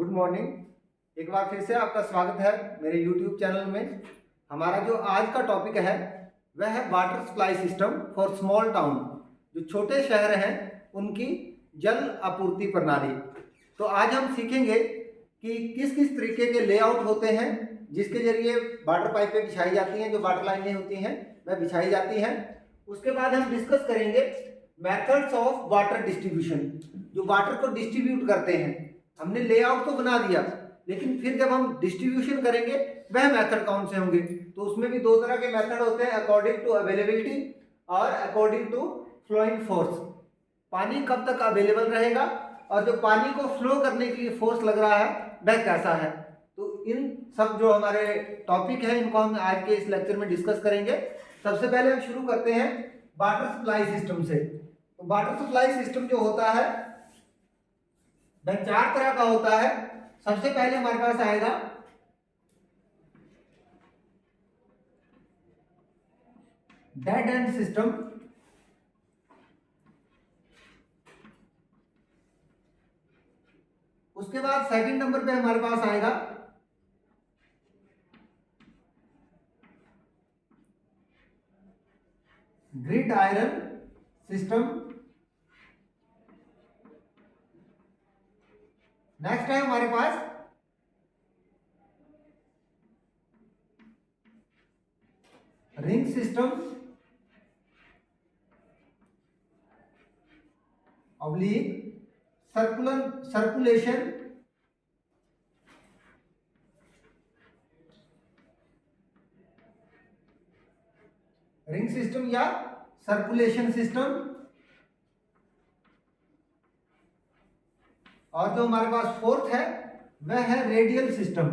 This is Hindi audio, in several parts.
Good morning. एक बार फिर से आपका स्वागत है मेरे YouTube चैनल में। हमारा जो आज का टॉपिक है वह है water supply system for small town. जो छोटे शहर हैं उनकी जल आपूर्ति प्रणाली। तो आज हम सीखेंगे कि किस किस तरीके के लेआउट होते हैं जिसके जरिए वाटर पाइपें बिछाई जाती हैं, जो वाटर लाइनें होती हैं वह बिछाई जाती हैं। उसके बाद हम डिस्कस करेंगे मेथड्स ऑफ वाटर डिस्ट्रीब्यूशन, जो वाटर को डिस्ट्रीब्यूट करते हैं। हमने लेआउट तो बना दिया, लेकिन फिर जब हम डिस्ट्रीब्यूशन करेंगे वह मेथड कौन से होंगे। तो उसमें भी दो तरह के मेथड होते हैं, अकॉर्डिंग टू अवेलेबिलिटी और अकॉर्डिंग टू फ्लोइंग फोर्स। पानी कब तक अवेलेबल रहेगा और जो पानी को फ्लो करने के लिए फोर्स लग रहा है वह कैसा है। तो इन सब जो हमारे टॉपिक है इनको हम आज के इस लेक्चर में डिस्कस करेंगे। सबसे पहले हम शुरू करते हैं वाटर सप्लाई सिस्टम से। तो वाटर सप्लाई सिस्टम जो होता है वह चार तरह का होता है। सबसे पहले हमारे पास आएगा डेड एंड सिस्टम। उसके बाद सेकंड नंबर पे हमारे पास आएगा ग्रिड आयरन सिस्टम। नेक्स्ट है हमारे पास ring system oblique circulation ring system या सर्कुलेशन सिस्टम। और जो हमारे पास फोर्थ है वह है रेडियल सिस्टम।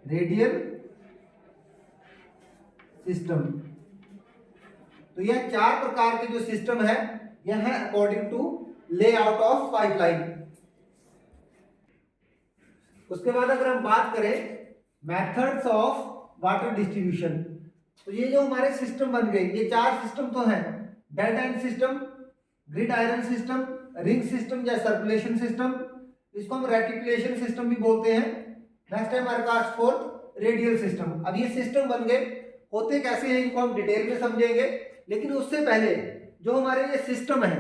Radial system. तो यह चार प्रकार के जो सिस्टम है यह है according to layout of pipeline. उसके बाद अगर हम बात करें मेथड्स ऑफ वाटर डिस्ट्रीब्यूशन, तो ये जो हमारे सिस्टम बन गए, ये चार सिस्टम तो हैं, dead and system, grid iron system, ring system या सर्कुलेशन सिस्टम, इसको हम रेटिकुलेशन सिस्टम भी बोलते हैं। नेक्स्ट है हमारे पास फोर्थ रेडियल सिस्टम। अब ये सिस्टम बन गए, होते कैसे हैं इनको हम डिटेल में समझेंगे, लेकिन उससे पहले जो हमारे ये सिस्टम है,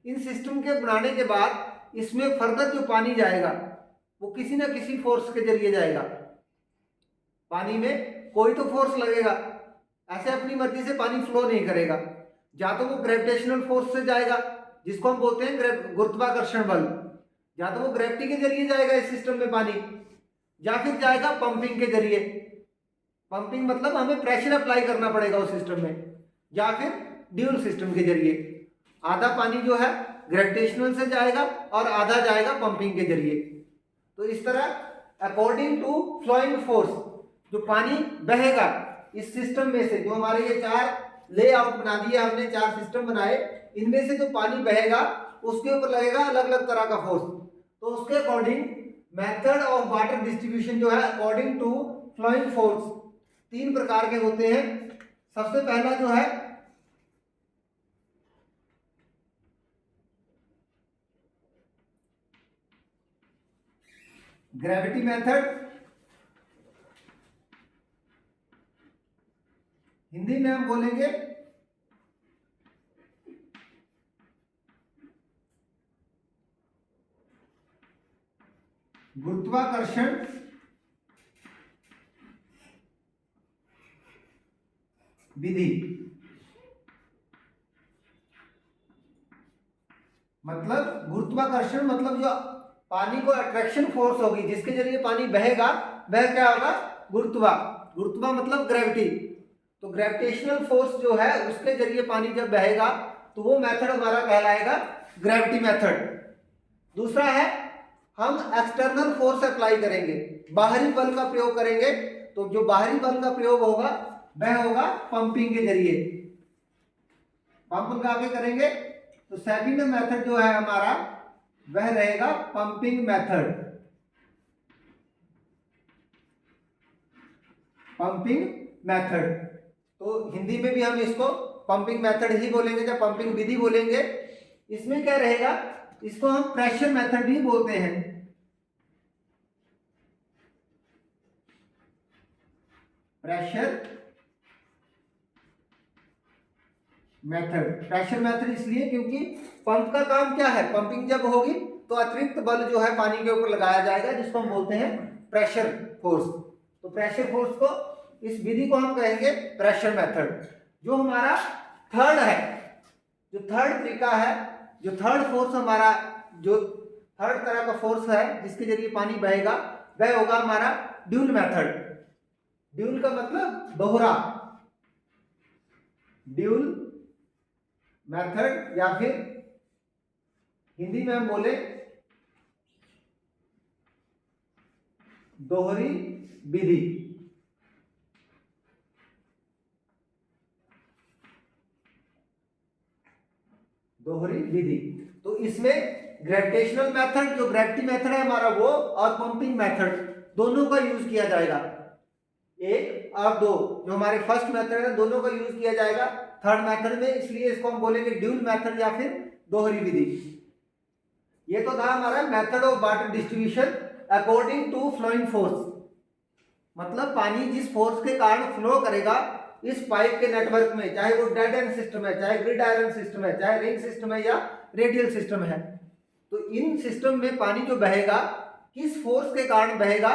इन सिस्टम के बनाने के बाद इसमें फर्दर जो पानी जाएगा वो किसी ना किसी फोर्स के जरिए जाएगा। पानी में कोई तो फोर्स लगेगा, ऐसे अपनी मर्जी से पानी फ्लो नहीं करेगा। या तो वो ग्रेविटेशनल फोर्स से जाएगा जिसको हम बोलते हैं गुरुत्वाकर्षण बल, या तो वो ग्रेविटी के जरिए जाएगा इस सिस्टम में पानी, या फिर जाएगा पंपिंग के जरिए। पंपिंग मतलब हमें प्रेशर अप्लाई करना पड़ेगा उस सिस्टम में, या फिर ड्यूल सिस्टम के जरिए। आधा पानी जो है ग्रेविटेशनल से जाएगा और आधा जाएगा पंपिंग के जरिए। तो इस तरह अकॉर्डिंग टू फ्लोइंग फोर्स जो पानी बहेगा इस सिस्टम में से, जो हमारे ये चार लेआउट बना दिए हमने, चार सिस्टम बनाए, इनमें से जो पानी बहेगा उसके ऊपर लगेगा अलग अलग तरह का फोर्स। तो उसके according method of water distribution जो है अकॉर्डिंग टू फ्लोइंग फोर्स तीन प्रकार के होते हैं। सबसे पहला जो है ग्रेविटी मेथड, हिंदी में हम बोलेंगे गुरुत्वाकर्षण विधि। मतलब गुरुत्वाकर्षण मतलब जो पानी को अट्रैक्शन फोर्स होगी जिसके जरिए पानी बहेगा वह क्या होगा, गुरुत्वा मतलब ग्रेविटी। तो ग्रेविटेशनल फोर्स जो है उसके जरिए पानी जब बहेगा तो वो मेथड हमारा कहलाएगा ग्रेविटी मेथड। दूसरा है हम एक्सटर्नल फोर्स अप्लाई करेंगे, बाहरी बल का प्रयोग करेंगे। तो जो बाहरी बल का प्रयोग होगा वह होगा पंपिंग के जरिए, पंप लगा के करेंगे। तो सेकंड मेथड जो है हमारा वह रहेगा पंपिंग मेथड। पंपिंग मेथड तो हिंदी में भी हम इसको पंपिंग मेथड ही बोलेंगे या पंपिंग विधि बोलेंगे। इसमें क्या रहेगा, इसको हम प्रेशर मेथड भी बोलते हैं। प्रेशर मेथड इसलिए क्योंकि पंप का काम क्या है, पंपिंग जब होगी तो अतिरिक्त बल जो है पानी के ऊपर लगाया जाएगा, जिसको हम बोलते हैं प्रेशर फोर्स। तो प्रेशर फोर्स को, इस विधि को हम कहेंगे प्रेशर मेथड। जो हमारा थर्ड है, जो थर्ड तरीका है, जो थर्ड फोर्स हमारा, जो थर्ड तरह का फोर्स है जिसके जरिए पानी बहेगा, वह होगा हमारा ड्यूल मेथड। ड्यूल का मतलब दोहरा, ड्यूल मेथड, या फिर हिंदी में हम बोले दोहरी विधि। दोहरी विधि। तो इसमें ग्रेविटेशनल मेथड, जो ग्रेविटी मेथड है हमारा वो, और पंपिंग मेथड दोनों का यूज किया जाएगा। एक और दो जो हमारे फर्स्ट मेथड है, दोनों का यूज किया जाएगा थर्ड मेथड में, इसलिए इसको हम बोलेंगे ड्यूल मेथड या फिर दोहरी विधि। ये तो था हमारा method of water distribution according to flowing force, मतलब पानी जिस फोर्स के कारण फ्लो करेगा इस पाइप के नेटवर्क में, चाहे वो डेड एंड सिस्टम है, चाहे ग्रिड आयरन सिस्टम है, चाहे रिंग सिस्टम है या रेडियल सिस्टम है, तो इन सिस्टम में पानी जो बहेगा किस फोर्स के कारण बहेगा,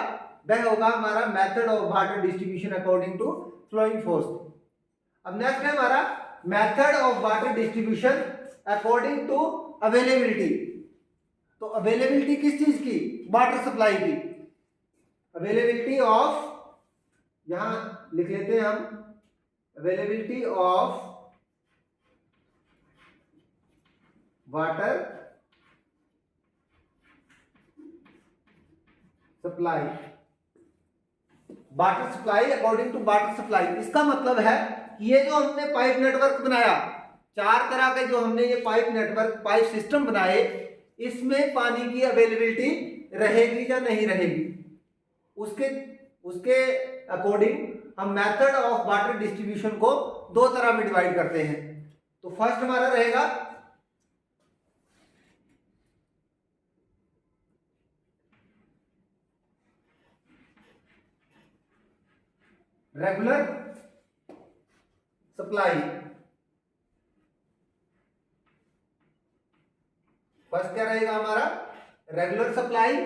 वह होगा हमारा method of water distribution according to flowing force. अब नेक्स्ट है हमारा method of water distribution according to availability. तो अवेलेबिलिटी किस चीज की, वाटर सप्लाई की। अवेलेबिलिटी ऑफ, यहां लिख लेते हैं हम, availability of water supply, water supply according to water supply. इसका मतलब है कि ये जो हमने पाइप नेटवर्क बनाया, चार तरह के जो हमने ये पाइप नेटवर्क, पाइप सिस्टम बनाए, इसमें पानी की अवेलेबिलिटी रहेगी या नहीं रहेगी, उसके अकॉर्डिंग हम मेथड ऑफ वाटर डिस्ट्रीब्यूशन को दो तरह में डिवाइड करते हैं। तो फर्स्ट हमारा रहेगा रेगुलर सप्लाई। फर्स्ट क्या रहेगा हमारा, रेगुलर सप्लाई,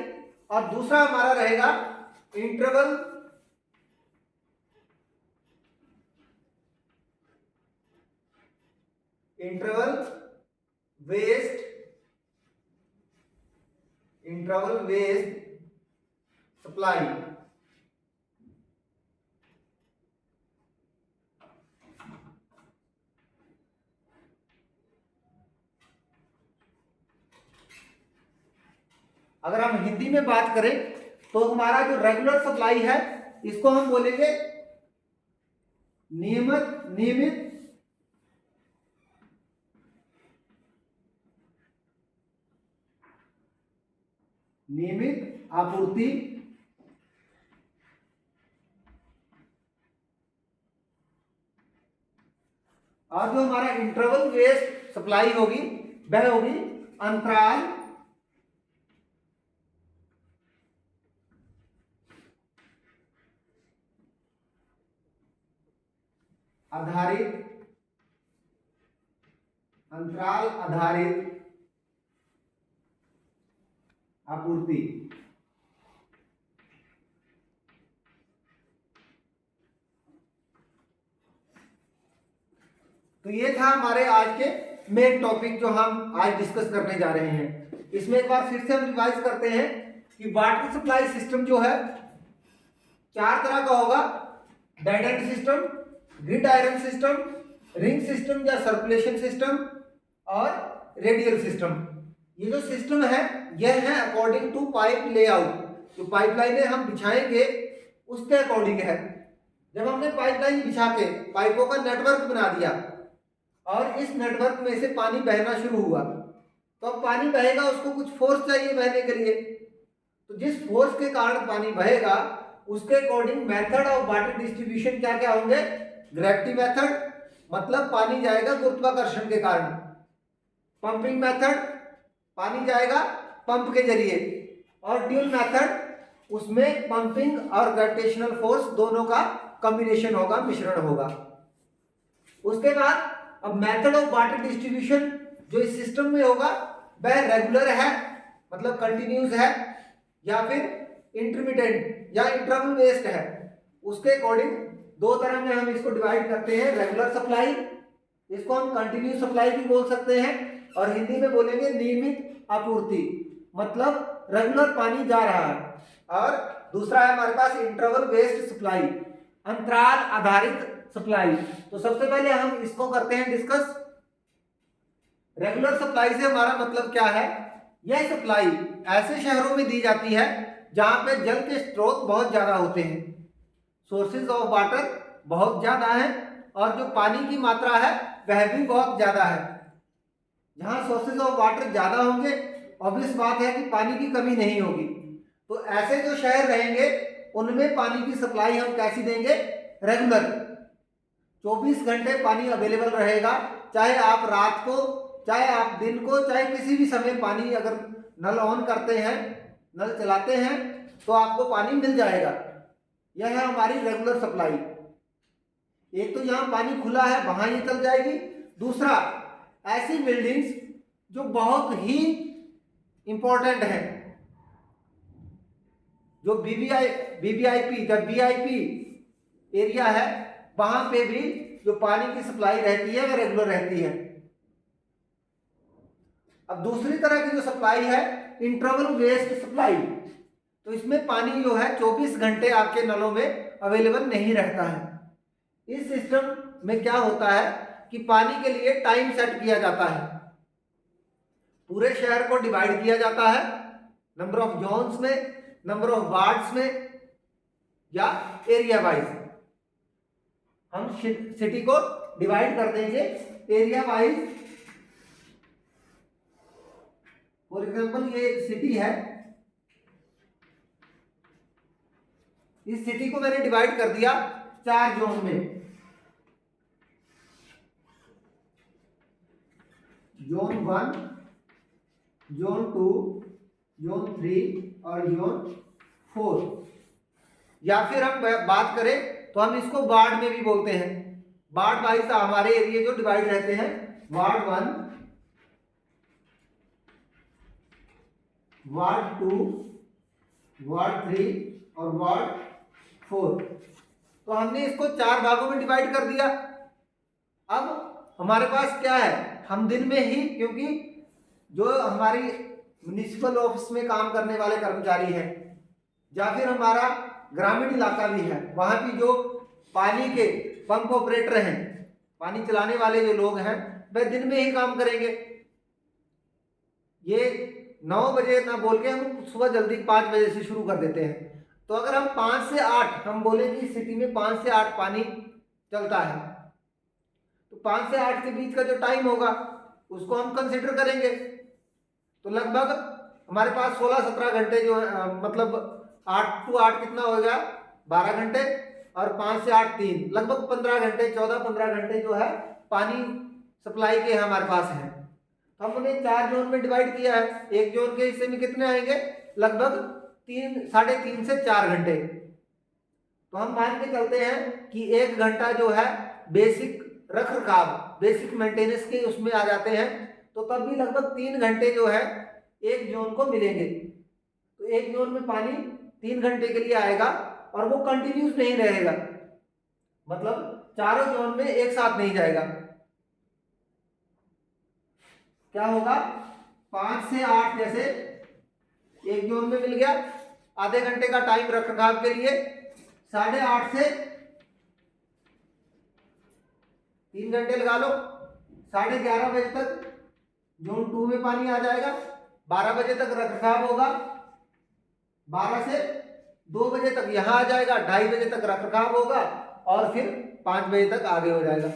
और दूसरा हमारा रहेगा इंटरवल वेस्ट सप्लाई। अगर हम हिंदी में बात करें तो हमारा जो रेगुलर सप्लाई है इसको हम बोलेंगे नियमित आपूर्ति, और जो हमारा इंटरवल वेस्ट सप्लाई होगी वह होगी अंतराल आधारित आपूर्ति। तो ये था हमारे आज के मेन टॉपिक जो हम आज डिस्कस करने जा रहे हैं। इसमें एक बार फिर से हम रिवाइज करते हैं कि वाटर सप्लाई सिस्टम जो है चार तरह का होगा, dead and system, grid iron system, ring system या सर्कुलेशन सिस्टम, और रेडियल सिस्टम। ये जो सिस्टम है यह है अकॉर्डिंग टू पाइप लेआउट। जो पाइपलाइनें हम बिछाएंगे उसके अकॉर्डिंग है। जब हमने पाइपलाइन बिछा के पाइपों का नेटवर्क बना दिया और इस नेटवर्क में से पानी बहना शुरू हुआ, तो अब पानी बहेगा, उसको कुछ फोर्स चाहिए बहने के लिए। तो जिस फोर्स के कारण पानी बहेगा उसके according method of water distribution क्या क्या होंगे, ग्रेविटी मेथड, मतलब पानी जाएगा गुरुत्वाकर्षण के कारण। पंपिंग मेथड, पानी जाएगा पंप के जरिए, और ड्यूल मेथड, उसमें पंपिंग और ग्रेविटेशनल फोर्स दोनों का कॉम्बिनेशन होगा, मिश्रण होगा। उसके बाद अब मेथड ऑफ वाटर डिस्ट्रीब्यूशन जो इस सिस्टम में होगा वह रेगुलर है, मतलब कंटिन्यूस है, या फिर इंटरमिटेंट या इंटरवल बेस्ड है। उसके अकॉर्डिंग दो तरह में हम इसको डिवाइड करते हैं, रेगुलर सप्लाई, इसको हम कंटिन्यूस सप्लाई भी बोल सकते हैं, और हिंदी में बोलेंगे नियमित आपूर्ति, मतलब रेगुलर पानी जा रहा है। और दूसरा है हमारे पास इंटरवल बेस्ड सप्लाई, अंतराल आधारित सप्लाई। तो सबसे पहले हम इसको करते हैं डिस्कस। रेगुलर सप्लाई से हमारा मतलब क्या है? यह सप्लाई ऐसे शहरों में दी जाती है जहां पे जल के स्रोत बहुत ज्यादा होते हैं, सोर्सेज ऑफ वाटर बहुत ज्यादा है, और जो पानी की मात्रा है वह भी बहुत ज्यादा है। जहां सोर्सेज ऑफ वाटर ज्यादा होंगे, ऑब्वियस बात है कि पानी की कमी नहीं होगी। तो ऐसे जो शहर रहेंगे उनमें पानी की सप्लाई हम कैसी देंगे? रेगुलर, 24 घंटे पानी अवेलेबल रहेगा, चाहे आप रात को, चाहे आप दिन को, चाहे किसी भी समय पानी, अगर नल ऑन करते हैं, नल चलाते हैं, तो आपको पानी मिल जाएगा। यह है हमारी रेगुलर सप्लाई। एक तो यहाँ पानी खुला है, वहां ये चल जाएगी। दूसरा, ऐसी बिल्डिंग्स जो बहुत ही इंपॉर्टेंट है, जो बीबीआईपी या वीआईपी एरिया है, वहां पे भी जो पानी की सप्लाई रहती है वह रेगुलर रहती है। अब दूसरी तरह की जो सप्लाई है इंटरवल बेस्ड सप्लाई, तो इसमें पानी जो है 24 घंटे आपके नलों में अवेलेबल नहीं रहता है। इस सिस्टम में क्या होता है कि पानी के लिए टाइम सेट किया जाता है, पूरे शहर को डिवाइड किया जाता है नंबर ऑफ जोन्स में, नंबर ऑफ वार्ड्स में, या एरिया वाइज। हम सिटी को डिवाइड कर देंगे एरिया वाइज। फॉर एग्जांपल ये एक सिटी है, इस सिटी को मैंने डिवाइड कर दिया 4 जोन में, जोन 1, जोन 2, जोन 3 और जोन 4। या फिर हम बात करें तो हम इसको वार्ड में भी बोलते हैं। वार्ड वाइज हमारे एरिया जो डिवाइड रहते हैं, वार्ड 1, वार्ड 2, वार्ड 3 और वार्ड 4। तो हमने इसको 4 भागों में डिवाइड कर दिया। अब हमारे पास क्या है, हम दिन में ही, क्योंकि जो हमारी म्युनिसिपल ऑफिस में काम करने वाले कर्मचारी हैं, या फिर हमारा ग्रामीण इलाका भी है, वहां की जो पानी के पंप ऑपरेटर हैं, पानी चलाने वाले जो लोग हैं, वह दिन में ही काम करेंगे। ये 9 बजे ना बोल के हम सुबह जल्दी 5 बजे से शुरू कर देते हैं। तो अगर हम 5 से 8, हम बोले कि सिटी में 5 से 8 पानी चलता है, तो 5 से 8 के बीच का जो टाइम होगा उसको हम कंसिडर करेंगे। तो लगभग हमारे पास 16-17 घंटे जो है, मतलब 8 to 8 कितना हो गया, 12 घंटे, और 5 से 8 3, लगभग 15 घंटे, 14-15 घंटे जो है पानी सप्लाई के हमारे पास है। हम उन्हें 4 जोन में डिवाइड किया है। एक जोन के हिस्से में कितने आएंगे, लगभग 3-3.5 से 4 घंटे। तो हम मान के चलते हैं कि 1 घंटा जो है बेसिक रख रखाव, बेसिक मेंटेनेंस के उसमें आ जाते हैं, तो तब भी लगभग 3 घंटे जो है एक जोन को मिलेंगे। तो एक जोन में पानी 3 घंटे के लिए आएगा, और वो कंटिन्यूस नहीं रहेगा, मतलब चारों जोन में एक साथ नहीं जाएगा। क्या होगा, 5 से 8 जैसे एक जोन में मिल गया, आधे घंटे का टाइम रख रखाव के लिए, 8:30 से 3 घंटे लगा लो, 11:30 बजे तक जोन 2 में पानी आ जाएगा, 12 बजे तक रख रखाव होगा, 12 से 2 बजे तक यहाँ आ जाएगा, 2:30 बजे तक रख रखाव होगा, और फिर 5 बजे तक आगे हो जाएगा।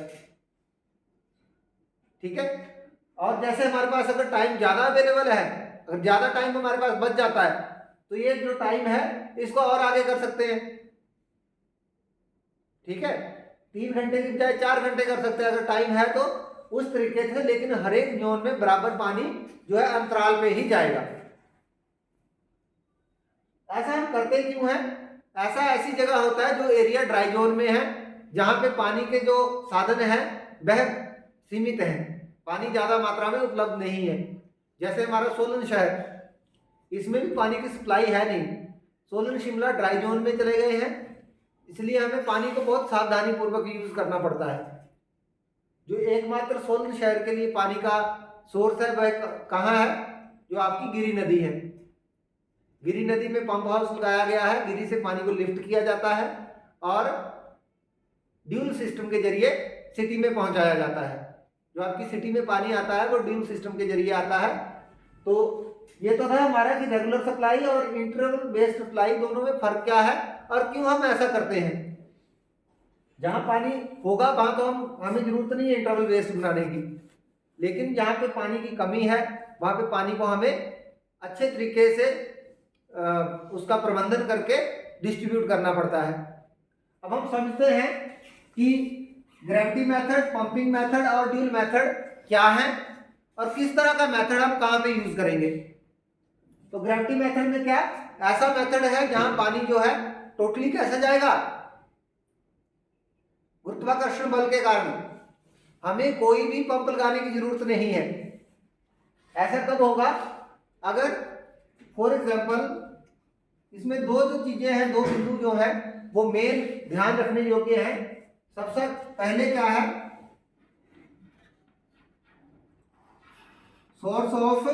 ठीक है। और जैसे हमारे पास अगर टाइम ज्यादा अवेलेबल है, अगर ज्यादा टाइम हमारे पास बच जाता है, तो ये जो टाइम है इसको और आगे कर सकते हैं। ठीक है, 3 घंटे की बजाय 4 घंटे कर सकते हैं अगर टाइम है तो, उस तरीके से, लेकिन हर एक जोन में बराबर पानी जो है अंतराल पे ही जाएगा। ऐसा हम करते क्यों है? ऐसा ऐसी जगह होता है जो एरिया ड्राई जोन में है, जहां पे पानी के जो साधन है वह सीमित है, पानी ज्यादा मात्रा में उपलब्ध नहीं है। जैसे हमारा सोलन शहर, इसमें भी पानी की सप्लाई है नहीं। सोलन शिमला ड्राई जोन में चले गए हैं, इसलिए हमें पानी को बहुत सावधानी पूर्वक यूज करना पड़ता है। जो एकमात्र सोलन शहर के लिए पानी का सोर्स है वह कहाँ है? जो आपकी गिरी नदी है। गिरी नदी में पंप हाउस लगाया गया है, गिरी से पानी को लिफ्ट किया जाता है और ड्यूल सिस्टम के जरिए सिटी में पहुंचाया जाता है। जो आपकी सिटी में पानी आता है वो ड्यूल सिस्टम के जरिए आता है। तो ये तो था हमारा कि रेगुलर सप्लाई और इंटरवल बेस्ड सप्लाई दोनों में फर्क क्या है और क्यों हम ऐसा करते हैं। जहां पानी होगा वहां तो हमें जरूरत नहीं है इंटरवल बेस्ड बनाने की, लेकिन जहां पे पानी की कमी है वहां पे पानी को हमें अच्छे तरीके से उसका प्रबंधन करके डिस्ट्रीब्यूट करना पड़ता है। अब हम समझते हैं कि ग्रेविटी मेथड, पंपिंग मेथड और ड्यूल मेथड क्या है और किस तरह का मेथड हम कहाँ पे यूज करेंगे। तो ग्रेविटी मेथड में क्या ऐसा मेथड है जहां पानी जो है टोटली कैसे जाएगा? गुरुत्वाकर्षण बल के कारण हमें कोई भी पंप लगाने की जरूरत नहीं है। ऐसा कब होगा? अगर फॉर एग्जाम्पल इसमें दो जो चीजें हैं, दो बिंदु जो है वो मेन ध्यान रखने योग्य है। सबसे पहले क्या है? सोर्स ऑफ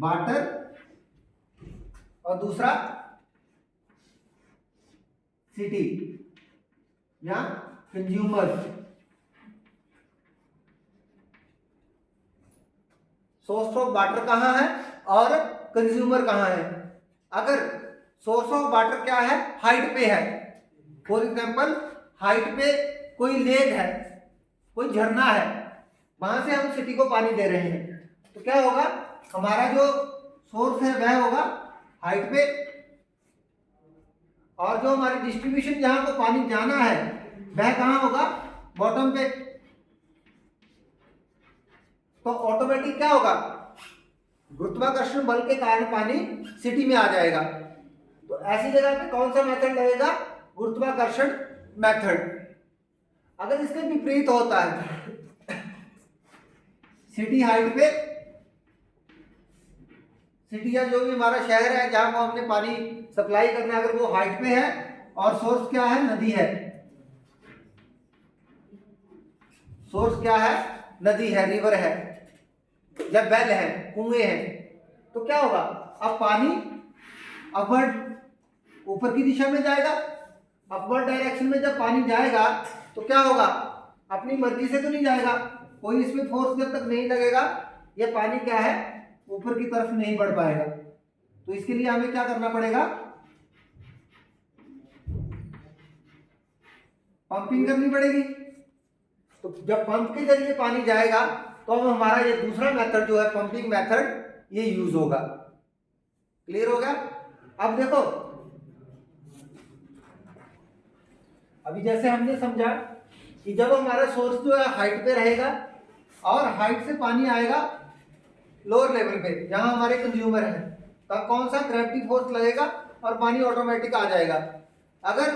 वाटर और दूसरा सिटी या कंज्यूमर। सोर्स ऑफ वाटर कहाँ है और कंज्यूमर कहाँ है? अगर सोर्स ऑफ वाटर क्या है? हाइट पे है। फॉर एग्जाम्पल हाइट पे कोई लेक है, कोई झरना है, वहां से हम सिटी को पानी दे रहे हैं, तो क्या होगा? हमारा जो सोर्स है वह होगा हाइट पे और जो हमारी डिस्ट्रीब्यूशन जहां को पानी जाना है वह कहां होगा? बॉटम पे। तो ऑटोमेटिक क्या होगा? गुरुत्वाकर्षण बल के कारण पानी सिटी में आ जाएगा। तो ऐसी जगह पे कौन सा मेथड लगेगा? गुरुत्वाकर्षण मेथड। अगर इसके विपरीत होता है, सिटी हाइट पे, सिटी या जो भी हमारा शहर है जहां को हमने पानी सप्लाई करना है, अगर वो हाइट पे है और सोर्स क्या है? नदी है। सोर्स क्या है? नदी है, रिवर है या वेल है, कुएं हैं, तो क्या होगा? अब पानी अपवर्ड ऊपर की दिशा में जाएगा। अपवर्ड डायरेक्शन में जब पानी जाएगा तो क्या होगा? अपनी मर्जी से तो नहीं जाएगा, कोई इसमें फोर्स जब तक नहीं लगेगा ये पानी क्या है? ऊपर की तरफ नहीं बढ़ पाएगा। तो इसके लिए हमें क्या करना पड़ेगा? पंपिंग करनी पड़ेगी। तो जब पंप के जरिए पानी जाएगा तो अब हमारा ये दूसरा मेथड जो है पंपिंग मेथड, ये यूज होगा। क्लियर हो गया? अब देखो, अभी जैसे हमने समझा कि जब हमारा सोर्स जो है हाइट पे रहेगा और हाइट से पानी आएगा लोअर लेवल पे जहां हमारे कंज्यूमर है, तब कौन सा ग्रेविटी फोर्स लगेगा और पानी ऑटोमेटिक आ जाएगा। अगर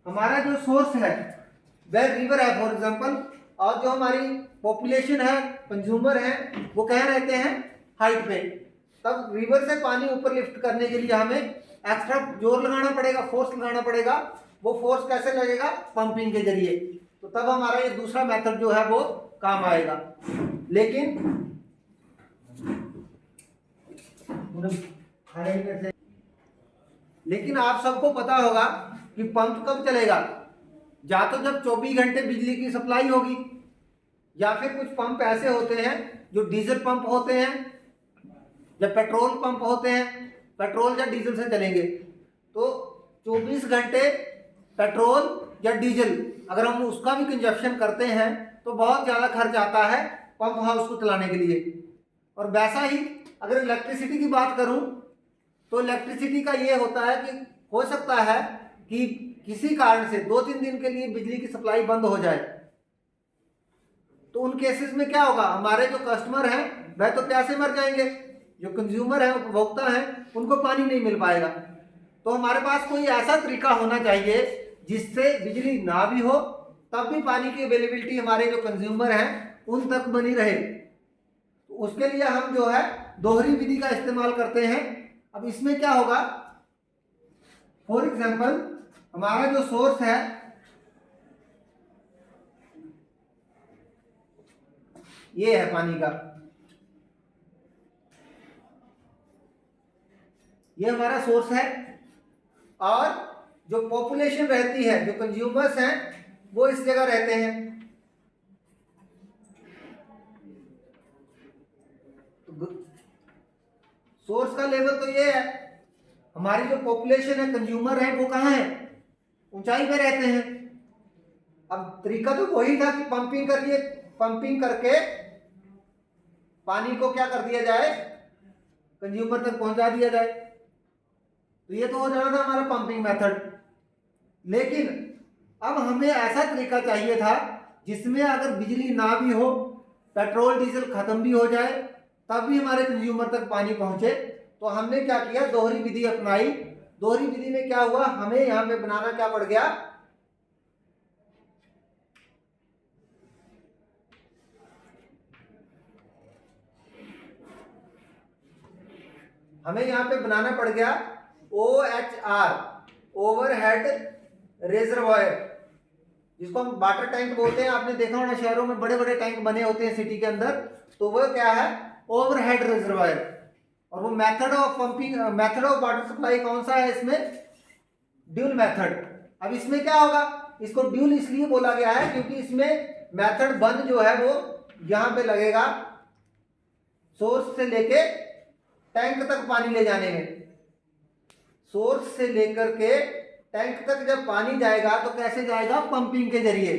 हमारा जो सोर्स है वह रिवर है फॉर एग्जांपल, और जो हमारी पॉपुलेशन है, कंज्यूमर है, वो कहाँ रहते हैं? हाइट पे, तब रिवर से पानी ऊपर लिफ्ट करने के लिए हमें एक्स्ट्रा जोर लगाना पड़ेगा, फोर्स लगाना पड़ेगा। वो फोर्स कैसे लगेगा? पंपिंग के जरिए। तो तब हमारा ये दूसरा मेथड जो है वो काम आएगा। लेकिन आप सबको पता होगा कि पंप कब चलेगा? या तो जब 24 घंटे बिजली की सप्लाई होगी, या फिर कुछ पंप ऐसे होते हैं जो डीजल पंप होते हैं या पेट्रोल पंप होते हैं, पेट्रोल या डीजल से चलेंगे। तो 24 घंटे पेट्रोल या डीजल अगर हम उसका भी कंजप्शन करते हैं तो बहुत ज़्यादा खर्च आता है पंप हाउस को चलाने के लिए। और वैसा ही अगर इलेक्ट्रिसिटी की बात करूं तो इलेक्ट्रिसिटी का ये होता है कि हो सकता है कि किसी कारण से 2-3 दिन के लिए बिजली की सप्लाई बंद हो जाए, तो उन केसेस में क्या होगा, हमारे जो कस्टमर हैं वह तो प्यासे मर जाएंगे, जो कंज्यूमर है उपभोक्ता है उनको पानी नहीं मिल पाएगा। तो हमारे पास कोई ऐसा तरीका होना चाहिए जिससे बिजली ना भी हो तब भी पानी की अवेलेबिलिटी हमारे जो कंज्यूमर हैं उन तक बनी रहे। तो उसके लिए हम जो है दोहरी विधि का इस्तेमाल करते हैं। अब इसमें क्या होगा, फॉर एग्जाम्पल हमारा जो सोर्स है ये है पानी का, ये हमारा सोर्स है, और जो पॉपुलेशन रहती है, जो कंज्यूमर्स हैं वो इस जगह रहते हैं। तो सोर्स का लेवल तो ये है, हमारी जो पॉपुलेशन है, कंज्यूमर है, वो कहाँ है, ऊंचाई पे रहते हैं। अब तरीका तो वही था कि पंपिंग करिए, पंपिंग करके पानी को क्या कर दिया जाए, कंज्यूमर तक पहुंचा दिया जाए। तो ये तो हो जाना था हमारा पंपिंग मेथड। लेकिन अब हमें ऐसा तरीका चाहिए था जिसमें अगर बिजली ना भी हो, पेट्रोल डीजल खत्म भी हो जाए, तब भी हमारे कंज्यूमर तक पानी पहुंचे। तो हमने क्या किया, दोहरी विधि अपनाई। दोहरी विधि में क्या हुआ, हमें यहां पे बनाना क्या पड़ गया, हमें यहां पे बनाना पड़ गया OHR, ओवरहेड रिजर्वायर, जिसको हम वाटर टैंक बोलते हैं। आपने देखा होना शहरों में बड़े बड़े टैंक बने होते हैं सिटी के अंदर, तो वो क्या है, ओवरहेड रिजर्वायर। और वो method of pumping, method of water supply कौन सा है इसमें, ड्यूल मेथड। अब इसमें क्या होगा, इसको ड्यूल इसलिए बोला गया है क्योंकि इसमें मेथड 1 जो है वो यहां पे लगेगा, सोर्स से लेके टैंक तक पानी ले जाने में। सोर्स से लेकर के टैंक तक जब पानी जाएगा तो कैसे जाएगा, पंपिंग के जरिए।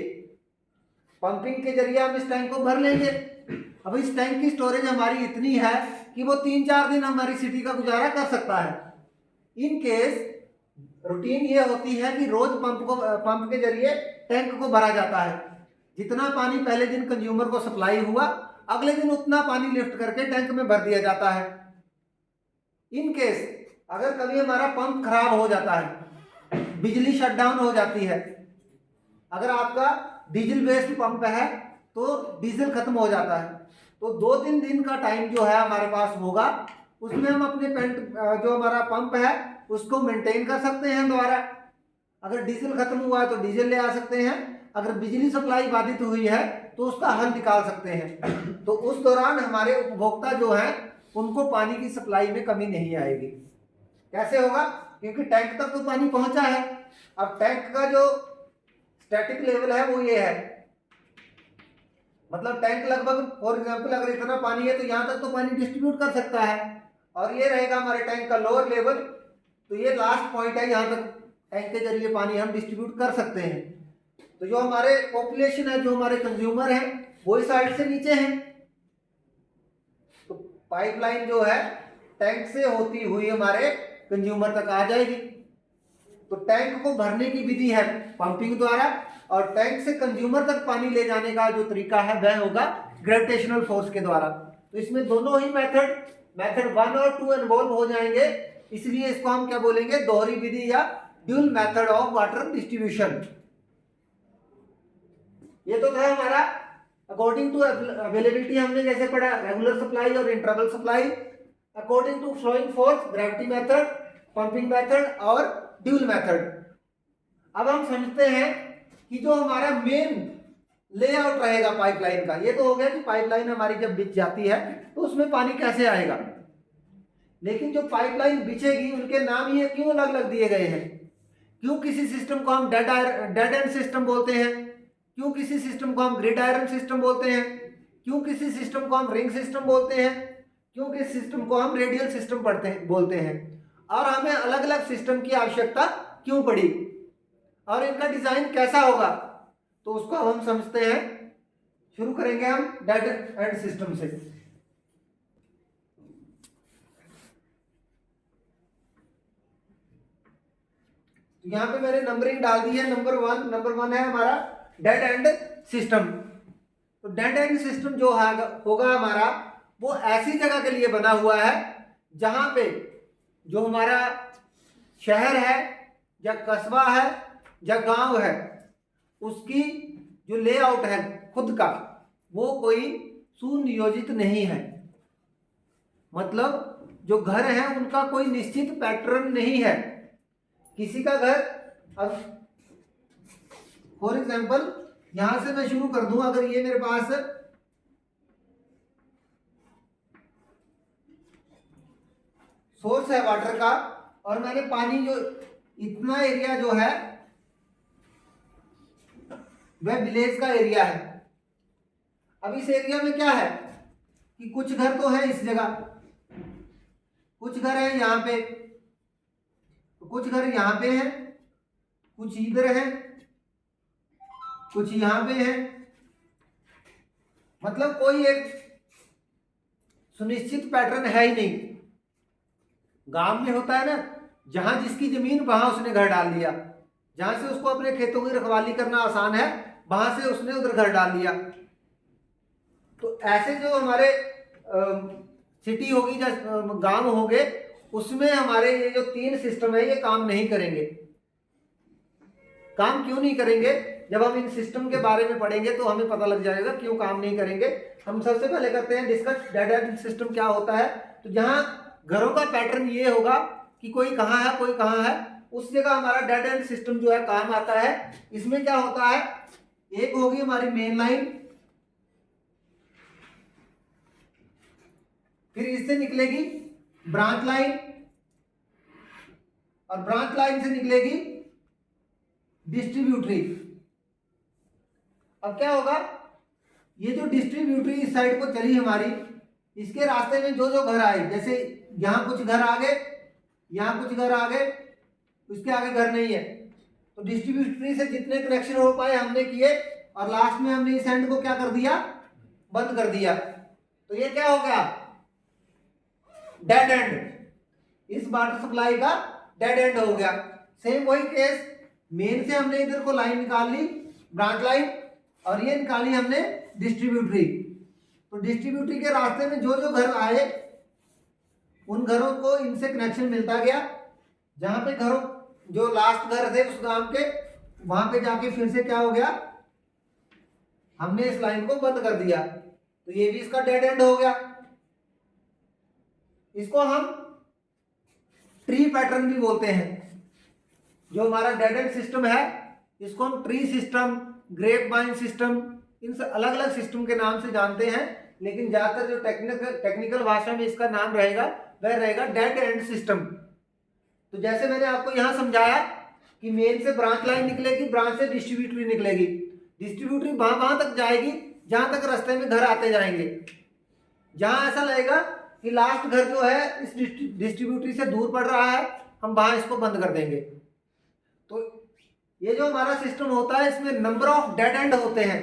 पंपिंग के जरिए हम इस टैंक को भर लेंगे। अब इस टैंक की स्टोरेज हमारी इतनी है कि वो 3-4 दिन हमारी सिटी का गुजारा कर सकता है। इन केस रूटीन ये होती है कि रोज पंप के जरिए टैंक को भरा जाता है। जितना पानी पहले दिन कंज्यूमर को सप्लाई हुआ, अगले दिन उतना पानी लिफ्ट करके टैंक में भर दिया जाता है। इन केस अगर कभी हमारा पंप खराब हो जाता है, बिजली शटडाउन हो जाती है, अगर आपका डीजल बेस्ड पंप है तो डीजल खत्म हो जाता है, तो 2-3 दिन का टाइम जो है हमारे पास होगा, उसमें हम अपने जो हमारा पंप है उसको मेंटेन कर सकते हैं दोबारा। अगर डीजल खत्म हुआ है तो डीजल ले आ सकते हैं, अगर बिजली सप्लाई बाधित हुई है तो उसका हल निकाल सकते हैं। तो उस दौरान हमारे उपभोक्ता जो हैं उनको पानी की सप्लाई में कमी नहीं आएगी। कैसे होगा, क्योंकि टैंक तक तो पानी पहुंचा है। अब टैंक का जो स्टैटिक लेवल है वो ये है, मतलब टैंक लगभग, फॉर एग्जांपल अगर इतना पानी है तो यहां तक तो पानी डिस्ट्रीब्यूट कर सकता है, और ये रहेगा हमारे टैंक का लोअर लेवल। तो ये लास्ट पॉइंट है, यहां तक टैंक के जरिए पानी हम डिस्ट्रीब्यूट कर सकते हैं। तो जो हमारे पॉपुलेशन है, जो हमारे कंज्यूमर हैं, वो इस साइड से नीचे हैं। तो पाइपलाइन जो है टैंक से होती हुई हमारे कंज्यूमर तक आ जाएगी। तो टैंक को भरने की विधि है पंपिंग द्वारा, और टैंक से कंज्यूमर तक पानी ले जाने का जो तरीका है वह होगा ग्रेविटेशनल फोर्स के द्वारा। तो इसमें दोनों ही मेथड 1 और 2 इन्वॉल्व हो जाएंगे, इसलिए इसको हम क्या बोलेंगे, दोहरी विधि या dual method of water distribution. ये तो था हमारा अकॉर्डिंग टू अवेलेबिलिटी, हमने जैसे पढ़ा रेगुलर सप्लाई और interval supply, according to flowing force gravity method, pumping method और ड्यूल मेथड। अब हम समझते हैं कि जो हमारा मेन लेआउट रहेगा पाइपलाइन का, ये तो हो गया कि पाइपलाइन हमारी जब बिछ जाती है तो उसमें पानी कैसे आएगा। लेकिन जो पाइपलाइन बिछेगी उनके नाम ये क्यों अलग अलग दिए गए हैं, क्यों किसी सिस्टम को हम डेड एंड सिस्टम बोलते हैं, क्यों किसी सिस्टम को हम ग्रिड आयरन सिस्टम बोलते हैं, क्यों किसी सिस्टम को हम रिंग सिस्टम बोलते हैं, क्यों किसी सिस्टम को हम रेडियल सिस्टम बोलते हैं, और हमें अलग अलग सिस्टम की आवश्यकता क्यों पड़ी, और इनका डिजाइन कैसा होगा। तो उसको अब हम समझते हैं। शुरू करेंगे हम डेड एंड सिस्टम से। तो यहां पे मैंने नंबरिंग डाल दी है। नंबर वन है हमारा डेड एंड सिस्टम। तो डेड एंड सिस्टम जो होगा हमारा, वो ऐसी जगह के लिए बना हुआ है जहां पे जो हमारा शहर है या कस्बा है या गांव है, उसकी जो लेआउट है खुद का, वो कोई सुनियोजित नहीं है। मतलब जो घर है उनका कोई निश्चित पैटर्न नहीं है। किसी का घर, अब फॉर एग्जाम्पल यहां से मैं शुरू कर दूं, अगर ये मेरे पास सोर्स है वाटर का, और मैंने पानी जो इतना एरिया जो है वह विलेज का एरिया है। अब इस एरिया में क्या है कि कुछ घर तो है इस जगह, कुछ घर है यहाँ पे, कुछ घर यहाँ पे है, कुछ इधर है, कुछ यहाँ पे है। मतलब कोई एक सुनिश्चित पैटर्न है ही नहीं। गांव में होता है ना, जहां जिसकी जमीन वहां उसने घर डाल दिया, जहां से उसको अपने खेतों की रखवाली करना आसान है वहां से उसने उधर घर डाल दिया। तो ऐसे जो हमारे सिटी होगी या गांव होंगे, उसमें हमारे ये जो 3 सिस्टम है ये काम नहीं करेंगे। काम क्यों नहीं करेंगे? जब हम इन सिस्टम के बारे में पढ़ेंगे तो हमें पता लग जाएगा क्यों काम नहीं करेंगे। हम सबसे पहले करते हैं डिस्कस डेड एंड सिस्टम क्या होता है। तो जहां घरों का पैटर्न ये होगा कि कोई कहाँ है कोई कहाँ है, उस जगह हमारा डेड एंड सिस्टम जो है काम आता है। इसमें क्या होता है, एक होगी हमारी मेन लाइन, फिर इससे निकलेगी ब्रांच लाइन, और ब्रांच लाइन से निकलेगी डिस्ट्रीब्यूटरी। अब क्या होगा, ये जो डिस्ट्रीब्यूटरी इस साइड को चली हमारी, इसके रास्ते में जो जो घर आए, जैसे यहां कुछ घर आ गए, यहां कुछ घर आ गए, उसके आगे घर नहीं है, तो डिस्ट्रीब्यूटरी से जितने कनेक्शन हो पाए हमने किए, और लास्ट में हमने इस एंड को क्या कर दिया, बंद कर दिया। तो ये क्या हो गया, डेड एंड। इस वाटर सप्लाई का डेड एंड हो गया। सेम वही केस, मेन से हमने इधर को लाइन निकाल ली ब्रांच लाइन, और ये निकाली हमने डिस्ट्रीब्यूटरी। तो डिस्ट्रीब्यूटरी के रास्ते में जो जो घर आए उन घरों को इनसे कनेक्शन मिलता गया। जहां पे घरों जो लास्ट घर थे उस गांव के, वहां पे जाके फिर से क्या हो गया, हमने इस लाइन को बंद कर दिया। तो ये भी इसका डेड एंड हो गया। इसको हम ट्री पैटर्न भी बोलते हैं। जो हमारा डेड एंड सिस्टम है इसको हम tree system, grape vine system, इन अलग अलग सिस्टम के नाम से जानते हैं, लेकिन ज्यादातर जो टेक्निकल भाषा में इसका नाम रहेगा वह रहेगा डेड एंड सिस्टम। तो जैसे मैंने आपको यहां समझाया कि मेन से ब्रांच लाइन निकलेगी, ब्रांच से डिस्ट्रीब्यूटरी निकलेगी, डिस्ट्रीब्यूटरी वहां तक जाएगी जहां तक रास्ते में घर आते जाएंगे। जहां ऐसा लगेगा कि लास्ट घर जो है इस डिस्ट्रीब्यूटरी से दूर पड़ रहा है, हम वहां इसको बंद कर देंगे। तो ये जो हमारा सिस्टम होता है इसमें नंबर ऑफ डेड एंड होते हैं,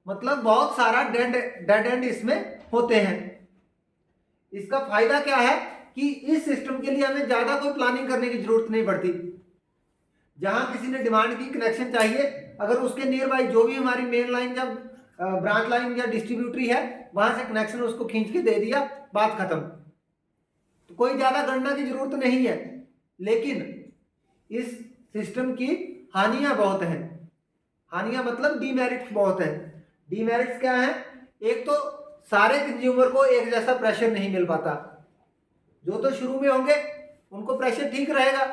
मतलब बहुत सारा डेड एंड इसमें होते हैं। इसका फायदा क्या है कि इस सिस्टम के लिए हमें ज्यादा कोई प्लानिंग करने की जरूरत नहीं पड़ती। जहां किसी ने डिमांड की कनेक्शन चाहिए, अगर उसके नियर बाई जो भी हमारी मेन लाइन या ब्रांच लाइन या डिस्ट्रीब्यूटरी है वहां से कनेक्शन उसको खींच के दे दिया, बात खत्म। तो कोई ज्यादा गणना की जरूरत नहीं है। लेकिन इस सिस्टम की हानियां बहुत हैं। हानियां मतलब डीमेरिट्स बहुत है। डीमेरिट्स क्या है, एक तो सारे कंज्यूमर को एक जैसा प्रेशर नहीं मिल पाता। जो तो शुरू में होंगे उनको प्रेशर ठीक रहेगा,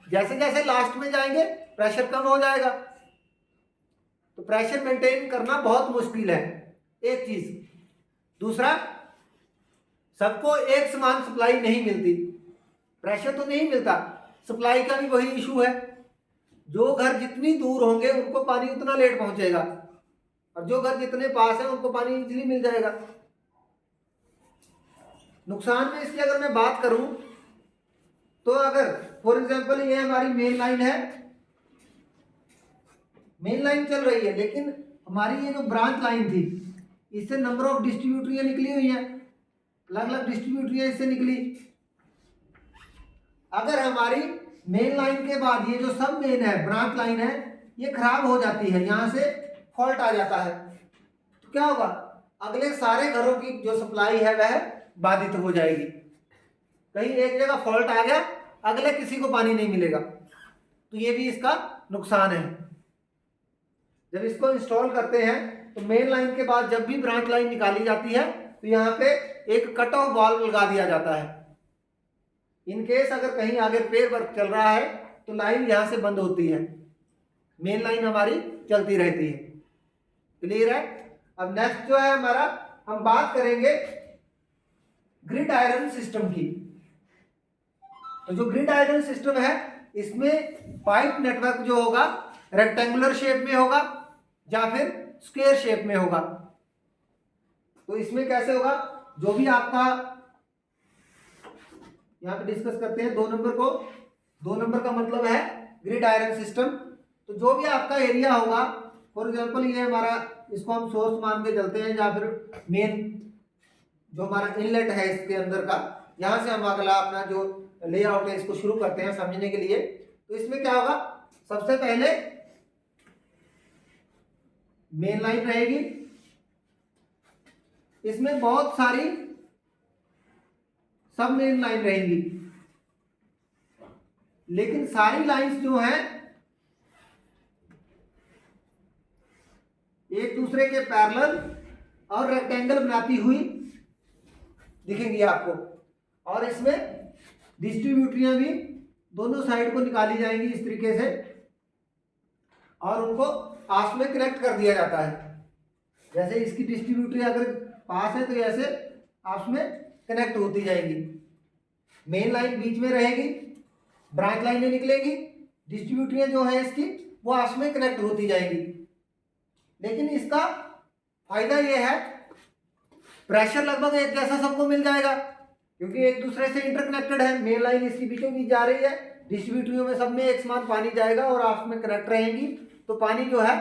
जैसे जैसे लास्ट में जाएंगे प्रेशर कम हो जाएगा। तो प्रेशर मेंटेन करना बहुत मुश्किल है, एक चीज। दूसरा, सबको एक समान सप्लाई नहीं मिलती। प्रेशर तो नहीं मिलता, सप्लाई का भी वही इशू है। जो घर जितनी दूर होंगे उनको पानी उतना लेट पहुंचेगा, और जो घर जितने पास है उनको पानी इजीली मिल जाएगा। नुकसान में इसकी अगर मैं बात करूं तो अगर फॉर एग्जांपल ये हमारी मेन लाइन है, मेन लाइन चल रही है, लेकिन हमारी ये जो ब्रांच लाइन थी इससे नंबर ऑफ डिस्ट्रीब्यूटरियां निकली हुई हैं, अलग अलग डिस्ट्रीब्यूटरियां इससे निकली। अगर हमारी मेन लाइन के बाद ये जो सब मेन है ब्रांच लाइन है ये खराब हो जाती है, यहां से फॉल्ट आ जाता है, क्या होगा, अगले सारे घरों की जो सप्लाई है वह बाधित हो जाएगी। कहीं एक जगह फॉल्ट आ गया, अगले किसी को पानी नहीं मिलेगा, तो ये भी इसका नुकसान है। जब इसको इंस्टॉल करते हैं तो मेन लाइन के बाद जब भी ब्रांच लाइन निकाली जाती है तो यहाँ पे एक कट ऑफ वाल्व लगा दिया जाता है। इन केस अगर कहीं आगे रिपेयर वर्क चल रहा है तो लाइन यहाँ से बंद होती है, मेन लाइन हमारी चलती रहती है। क्लियर है। अब नेक्स्ट जो है हमारा, हम बात करेंगे ग्रिड आयरन सिस्टम की। तो जो ग्रिड आयरन सिस्टम है इसमें पाइप नेटवर्क जो होगा रेक्टेंगुलर शेप में होगा या फिर स्क्वायर शेप में होगा। तो इसमें कैसे होगा, जो भी आपका यहाँ पे डिस्कस करते हैं 2 नंबर को। 2 नंबर का मतलब है ग्रिड आयरन सिस्टम। तो जो भी आपका एरिया होगा, फॉर एग्जांपल ये हमारा, इसको हम सोर्स मान के चलते हैं, या फिर मेन जो हमारा इनलेट है इसके अंदर का, यहाँ से हम अगला अपना जो लेआउट है इसको शुरू करते हैं समझने के लिए। तो इसमें क्या होगा, सबसे पहले मेन लाइन रहेगी, इसमें बहुत सारी सब मेन लाइन रहेंगी, लेकिन सारी लाइंस जो हैं एक दूसरे के पैरेलल और रेक्टेंगल बनाती हुई दिखेंगी आपको। और इसमें डिस्ट्रीब्यूटरियां भी दोनों साइड को निकाली जाएंगी इस तरीके से, और उनको आपस में कनेक्ट कर दिया जाता है। जैसे इसकी डिस्ट्रीब्यूटरी अगर पास है तो ऐसे आपस में कनेक्ट होती जाएगी। मेन लाइन बीच में रहेगी, ब्रांच लाइनें निकलेगी, डिस्ट्रीब्यूटरियां जो है इसकी वो आपस में कनेक्ट होती जाएगी। लेकिन इसका फायदा ये है, प्रेशर लगभग एक जैसा सबको मिल जाएगा, क्योंकि एक दूसरे से इंटरकनेक्टेड है। मेन लाइन इसकी बीचों बीच जा रही है, डिस्ट्रीब्यूटरियों में सब में एक समान पानी जाएगा और आपस में कनेक्ट रहेंगी, तो पानी जो है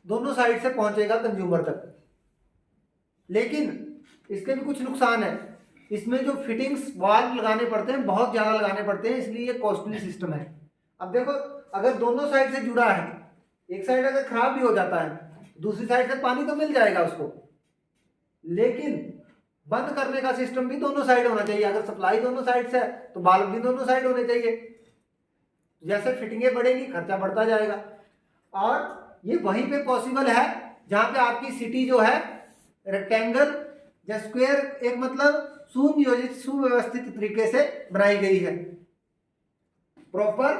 दोनों साइड से पहुंचेगा कंज्यूमर तक। लेकिन इसके भी कुछ नुकसान है, इसमें जो फिटिंग्स वाल्व लगाने पड़ते हैं बहुत ज़्यादा लगाने पड़ते हैं, इसलिए ये कॉस्टली सिस्टम है। अब देखो, अगर दोनों साइड से जुड़ा है, एक साइड अगर खराब भी हो जाता है दूसरी साइड से पानी तो मिल जाएगा उसको, लेकिन बंद करने का सिस्टम भी दोनों साइड होना चाहिए। अगर सप्लाई दोनों साइड से है तो बाल्ब भी दोनों साइड होने चाहिए। जैसे फिटिंगें बढ़ेंगी खर्चा बढ़ता जाएगा, और ये वहीं पे पॉसिबल है जहाँ पे आपकी सिटी जो है रेक्टेंगल या स्क्वायर, एक मतलब सुनियोजित सुव्यवस्थित तरीके से बनाई गई है। प्रॉपर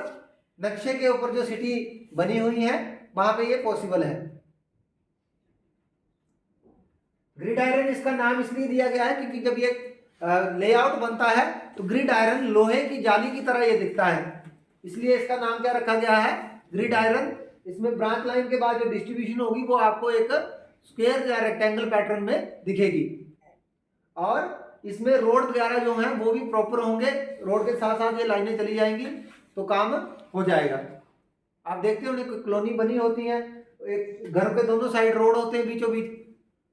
नक्शे के ऊपर जो सिटी बनी हुई है वहां पे ये पॉसिबल है। ग्रिड आयरन इसका नाम इसलिए दिया गया है क्योंकि जब ये लेआउट बनता है तो ग्रिड आयरन लोहे की जाली की तरह ये दिखता है, इसलिए इसका नाम क्या रखा गया है, ग्रिड आयरन। इसमें ब्रांच लाइन के बाद जो डिस्ट्रीब्यूशन होगी वो आपको एक स्क्वायर या रेक्टेंगल पैटर्न में दिखेगी, और इसमें रोड वगैरह जो हैं वो भी प्रॉपर होंगे। रोड के साथ साथ ये लाइनें चली जाएंगी तो काम हो जाएगा। आप देखते हो कॉलोनी बनी होती है, एक घर के दोनों साइड रोड होते हैं बीचों बीच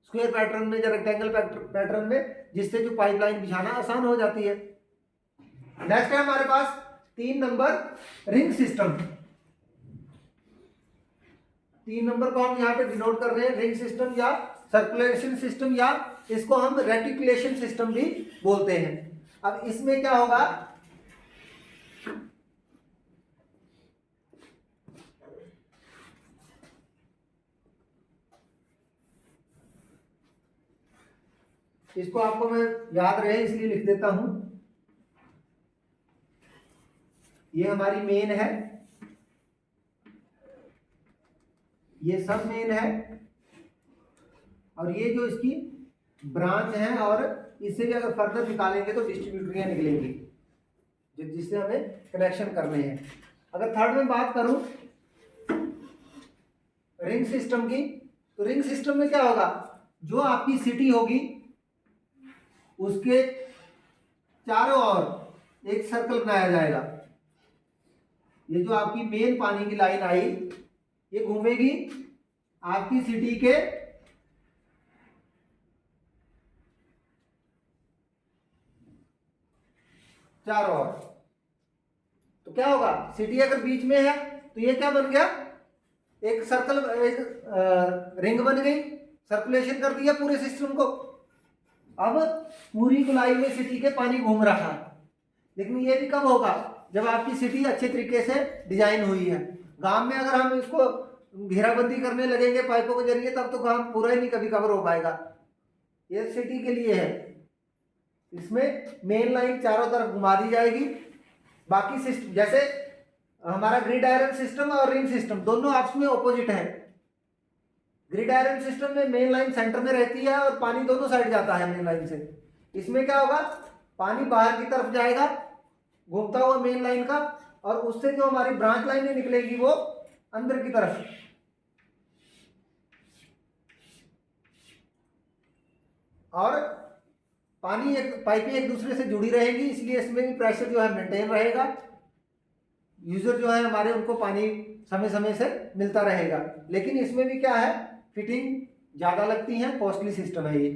स्क्वायर पैटर्न में या रेक्टेंगल पैटर्न में, जिससे जो पाइपलाइन बिछाना आसान हो जाती है। नेक्स्ट है हमारे पास 3 नंबर रिंग सिस्टम। 3 नंबर को हम यहाँ पे डिनोट कर रहे हैं रिंग सिस्टम या सर्कुलेशन सिस्टम, या इसको हम रेटिकुलेशन सिस्टम भी बोलते हैं। अब इसमें क्या होगा, इसको आपको मैं याद रहे इसलिए लिख देता हूं। ये हमारी मेन है, ये सब मेन है, और ये जो इसकी ब्रांच है, और इससे भी अगर फर्दर निकालेंगे तो डिस्ट्रीब्यूटरियां निकलेंगी जिससे हमें कनेक्शन करने हैं। अगर थर्ड में बात करूं रिंग सिस्टम की, तो रिंग सिस्टम में क्या होगा, जो आपकी सिटी होगी उसके चारों ओर एक सर्कल बनाया जाएगा। ये जो आपकी मेन पानी की लाइन आई ये घूमेगी आपकी सिटी के चारों ओर। तो क्या होगा, सिटी अगर बीच में है तो ये क्या बन गया, एक सर्कल, एक रिंग बन गई, सर्कुलेशन कर दिया पूरे सिस्टम को। अब पूरी गोलाई में सिटी के पानी घूम रहा है। लेकिन ये भी कब होगा, जब आपकी सिटी अच्छे तरीके से डिजाइन हुई है। गांव में अगर हम इसको घेराबंदी करने लगेंगे पाइपों के जरिए, तब तो गांव पूरा ही नहीं कभी कवर हो पाएगा। ये सिटी के लिए है। इसमें मेन लाइन चारों तरफ घुमा दी जाएगी। बाकी सिस्टम जैसे हमारा ग्रिड आयरन सिस्टम और रिंग सिस्टम दोनों आपस में ऑपोजिट है। ग्रिड आयरन सिस्टम में मेन लाइन सेंटर में रहती है और पानी दोनों साइड जाता है मेन लाइन से। इसमें क्या होगा, पानी बाहर की तरफ जाएगा घूमता हुआ मेन लाइन का, और उससे जो हमारी ब्रांच लाइनें निकलेगी वो अंदर की तरफ। और पानी पाइपें एक दूसरे से जुड़ी रहेंगी, इसलिए इसमें भी प्रेशर जो है मेंटेन रहेगा। यूजर जो है हमारे उनको पानी समय समय से मिलता रहेगा। लेकिन इसमें भी क्या है, फिटिंग ज़्यादा लगती है, कॉस्टली सिस्टम है ये।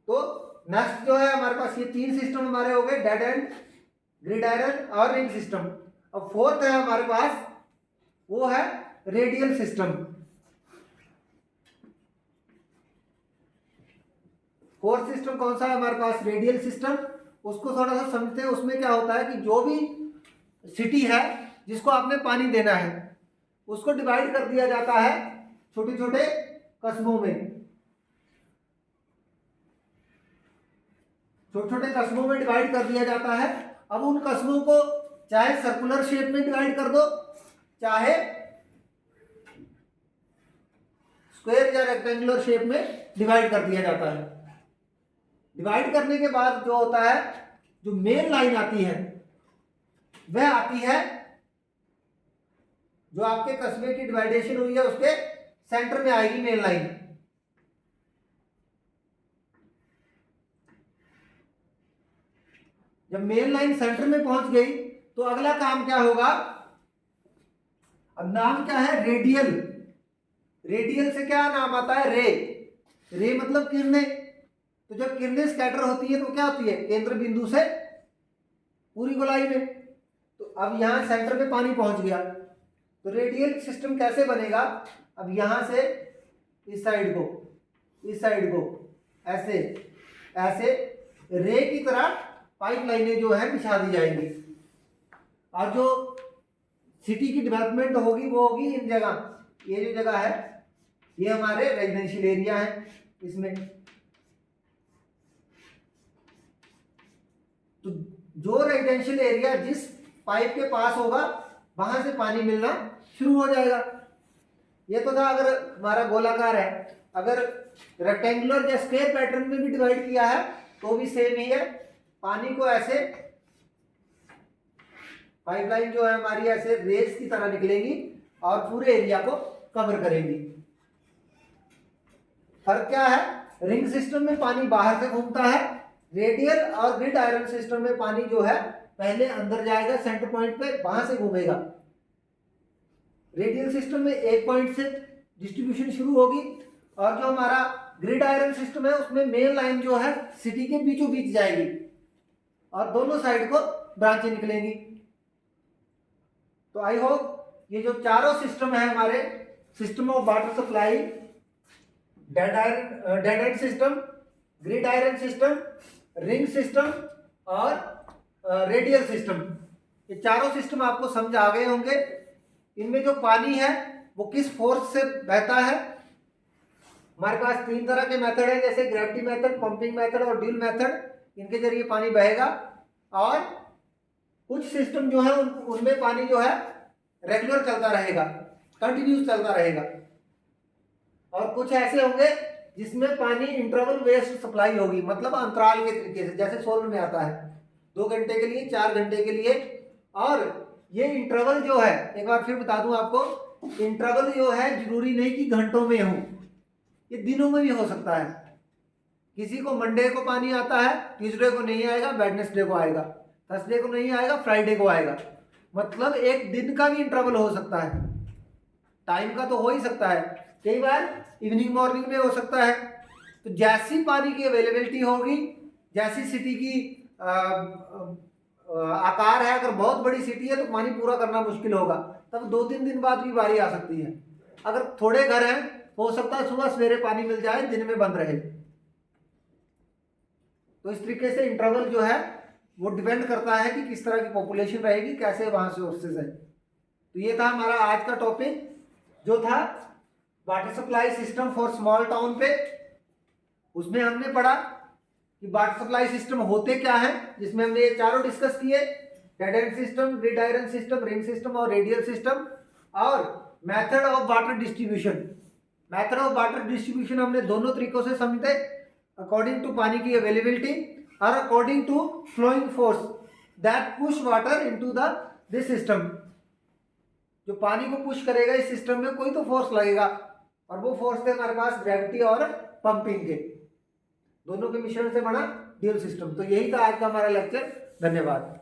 तो नेक्स्ट जो है हमारे पास ये 3 सिस्टम हमारे हो गए, डेड एंड, ग्रिड आयरन और रिंग सिस्टम। अब फोर्थ है हमारे पास, वो है रेडियल सिस्टम। फोर्थ सिस्टम कौन सा है हमारे पास, रेडियल सिस्टम। उसको थोड़ा सा समझते हैं। उसमें क्या होता है कि जो भी सिटी है जिसको आपने पानी देना है, उसको डिवाइड कर दिया जाता है छोटे छोटे कस्बों में। छोटे छोटे कस्बों में डिवाइड कर दिया जाता है। अब उन कस्बों को चाहे सर्कुलर शेप में डिवाइड कर दो, चाहे स्क्वायर या रेक्टेंगुलर शेप में डिवाइड कर दिया जाता है। डिवाइड करने के बाद जो होता है, जो मेन लाइन आती है वह आती है, जो आपके कस्बे की डिवाइडेशन हुई है उसके सेंटर में आएगी मेन लाइन। जब मेन लाइन सेंटर में पहुंच गई तो अगला काम क्या होगा, अब नाम क्या है, रेडियल। रेडियल से क्या नाम आता है, रे। रे मतलब किरणें। तो जब किरणें स्कैटर होती है तो क्या होती है, केंद्र बिंदु से पूरी गोलाई में। तो अब यहां सेंटर में पानी पहुंच गया, तो रेडियल सिस्टम कैसे बनेगा, अब यहां से इस साइड को ऐसे ऐसे रे की तरह पाइप लाइनें जो है बिछा दी जाएंगी। और जो सिटी की डेवलपमेंट होगी वो होगी इन जगह। ये जो जगह है ये हमारे रेजिडेंशियल एरिया है। इसमें तो जो रेजिडेंशियल एरिया जिस पाइप के पास होगा वहां से पानी मिलना शुरू हो जाएगा। ये तो था अगर हमारा गोलाकार है। अगर रेक्टेंगुलर या स्क्वायर पैटर्न में भी डिवाइड किया है तो भी सेम ही है। पानी को ऐसे पाइपलाइन जो है हमारी ऐसे रेस की तरह निकलेगी और पूरे एरिया को कवर करेंगी। फर्क क्या है, रिंग सिस्टम में पानी बाहर से घूमता है, रेडियल और ग्रिड आयरन सिस्टम में पानी जो है पहले अंदर जाएगा सेंटर पॉइंट पे, वहां से घूमेगा। रेडियल सिस्टम में एक पॉइंट से डिस्ट्रीब्यूशन शुरू होगी, और जो हमारा ग्रिड आयरन सिस्टम है उसमें मेन लाइन जो है सिटी के बीचों बीच जाएगी और दोनों साइड को ब्रांचें निकलेंगी। तो आई होप ये जो चारों सिस्टम है हमारे, system of water supply, dead and system, grid iron system, ring system और रेडियल सिस्टम, ये चारों सिस्टम आपको समझ आ गए होंगे। इनमें जो पानी है वो किस फोर्स से बहता है। हमारे पास 3 तरह के मेथड है, जैसे ग्रेविटी मेथड, पंपिंग मेथड और ड्यूल मेथड। इनके जरिए पानी बहेगा। और कुछ सिस्टम जो है उनमें पानी जो है रेगुलर चलता रहेगा, कंटिन्यूस चलता रहेगा। और कुछ ऐसे होंगे जिसमें पानी इंटरवल बेस्ड सप्लाई होगी, मतलब अंतराल के तरीके से, जैसे सोलर में आता है 2 घंटे के लिए, 4 घंटे के लिए। और ये इंटरवल जो है, एक बार फिर बता दूं आपको, इंटरवल जो है जरूरी नहीं कि घंटों में हो, ये दिनों में भी हो सकता है। किसी को मंडे को पानी आता है, ट्यूसडे को नहीं आएगा, वेडनेसडे को आएगा, थर्सडे को नहीं आएगा, फ्राइडे को आएगा। मतलब एक दिन का भी इंटरवल हो सकता है, टाइम का तो हो ही सकता है। कई बार इवनिंग मॉर्निंग में हो सकता है। तो जैसी पानी की अवेलेबिलिटी होगी, जैसी सिटी की आकार है, अगर बहुत बड़ी सिटी है तो पानी पूरा करना मुश्किल होगा, तब 2-3 दिन बाद भी बारी आ सकती है। अगर थोड़े घर हैं हो सकता है सुबह सवेरे पानी मिल जाए, दिन में बंद रहे। तो इस तरीके से इंटरवल जो है वो डिपेंड करता है कि किस तरह की पॉपुलेशन रहेगी, कैसे वहां सोर्सेज है। तो ये था हमारा आज का टॉपिक जो था water supply system for small town पे। उसमें हमने पढ़ा कि वाटर सप्लाई सिस्टम होते क्या है, जिसमें हमने ये चारों डिस्कस किए, dead and system, grid iron system, ring system और रेडियल सिस्टम। और method of water distribution, method of water distribution हमने दोनों तरीकों से समझे, अकॉर्डिंग टू पानी की अवेलेबिलिटी और according to flowing force that push water into the this system. जो पानी को पुश करेगा इस सिस्टम में कोई तो फोर्स लगेगा, और वो फोर्स थे हमारे पास ग्रेविटी और पंपिंग के, दोनों के मिश्रण से बना ड्यूल सिस्टम। तो यही था आज का हमारा लेक्चर। धन्यवाद।